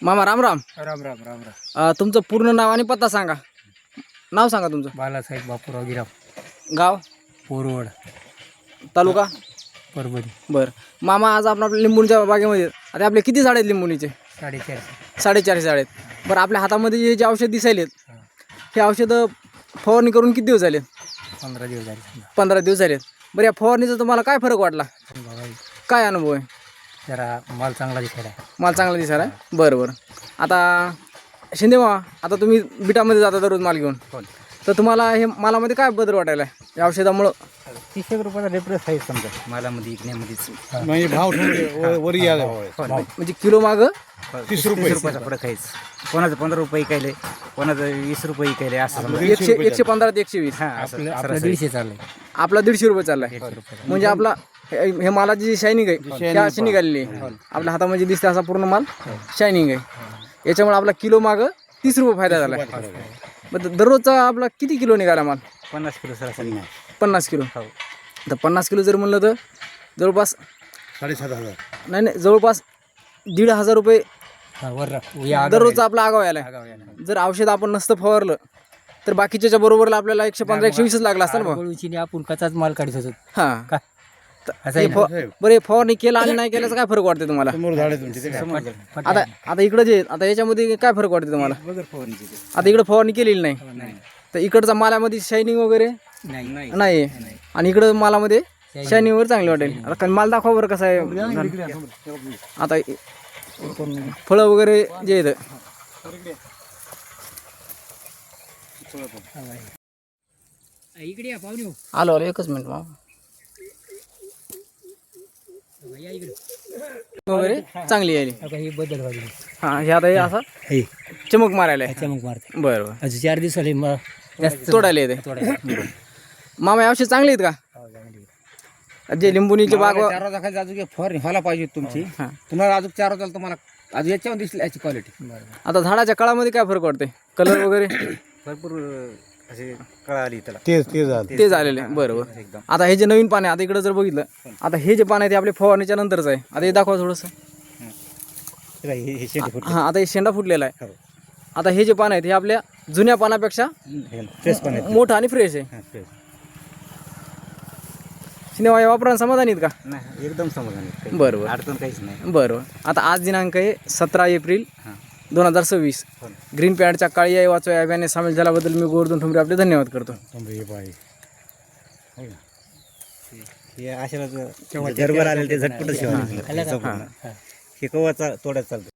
मामा राम राम. राम राम राम राम. तुमचं पूर्ण नाव आणि पत्ता सांगा. नाव सांगा तुमचं. बालासाहेब बापूराव गिराम, गाव, पोरवड, तालुका. परभणी. बरं मामा, आज आपण आपल्या लिंबूच्या बागेमध्ये आता आपले किती झाड आहेत लिंबूनीचे? 450. 450 झाड आहेत. बरं आपल्या हातामध्ये जे औषध दिसायलेत हे औषधं फवारणी करून किती दिवस झाले? 15 दिवस झाले. 15 दिवस झालेत. बरं या फवारणीचा तुम्हाला काय फरक वाटला? काय अनुभव आहे? जरा माल चांगला दिसायला. माल चांगला दिसायला. बरं बरं. आता शिंदे मामा, आता तुम्ही बिटामध्ये जाता दररोज माल घेऊन, तर तुम्हाला हे मालामध्ये काय बदल वाटायला या औषधामुळं? 30 रुपयाचा डिफरन्स आहे समजा मालामध्ये विकण्यामध्येच. म्हणजे भाव वरी आला म्हणजे किलो मागं 30 रुपयाचा फरक आहेच. कोणाचं 15 रुपये इकायले, कोणाचं 20 रुपये इकायले, असं समजा. 115 ते 120. हां, आपलं 150 चाललंय. आपला 150 रुपये चाललाय. म्हणजे आपला हे मालाची जी शायनिंग आहे त्या अशी निघालेली आहे. आपल्या हातामध्ये दिसते असा पूर्ण माल शायनिंग आहे. याच्यामुळे आपला किलो मागं 30 रुपये फायदा झाला. मग दररोजचा आपला किती किलो निघाला माल? 50 किलो सरासरी. 50 किलो. तर 50 किलो जर म्हणलं तर जवळपास 7,500. नाही जवळपास 1,500 रुपये दररोजचा आपला आगाव यायला. जर औषध आपण नसतं फवारलं तर बाकीच्या बरोबरला आपल्याला 115-120 लागला असता ना. आपण कचाच माल काढत होतो. हां. का असं आहे ना? बरं फवारणी केला आणि नाही केल्याचा काय फरक वाटते तुम्हाला? समोर झाड आहे तुमचे ते. आता इकडं जे आता याच्यामध्ये काय फरक वाटते तुम्हाला? आता इकडं फवारणी केलेली नाही तर इकडचा मालामध्ये शायनिंग वगैरे नाही आणि इकडं मालामध्ये शायनिंग वगैरे चांगली वाटेल. आता माल दाखवा बरं कसा आहे. आता फळं वगैरे जे येतं इकडे या पाहुणे. आलो एकच मिनिट मग वगैरे चांगली यायली. हे बदल व्हायला. हां हे आता हे असं चमक मारायला आहे. चमक मारते. बरं बरं. अजून 4 दिवस झाले जास्त तोडायला येते. मामा औषध चांगली आहेत का? जे लिंबुनीचे बाग 4 वाजाखाली अजून फवारणी व्हायला पाहिजे तुमची. तुम्हाला अजून 4 वाजायला तुम्हाला अजून याच्यावर दिसली याची क्वालिटी. आता झाडाच्या काळामध्ये काय फरक वाटते? कलर वगैरे भरपूर असे कळाली त्याला. ते झालेले. बरं बरं. आता हे जे नवीन पान आहे, आता इकडं जर बघितलं, आता हे जे पान आहे ते आपले फवारणीच्या नंतरच आहे. आता हे दाखवा थोडंसं. हां आता हे शेंडा फुटलेला आहे. आता हे जे पान आहेत हे आपल्या जुन्या पानापेक्षा मोठं आणि फ्रेश आहे. सिनेमा वापरून समाधानी आहेत का? नाही, एकदम समाधान. बरं बरं. अडचण काहीच नाही. बरं. आता आज दिनांक आहे 17 एप्रिल 2026. ग्रीन पॅडच्या काळी आई वाचो या अभियानात सामील झाल्याबद्दल मी गोवर्धन ठोंबरे आपले धन्यवाद करतो. हे अशाला घरभर आलेलं ते झटपट शिवाय हे कवाचा तोड्यात चालतं.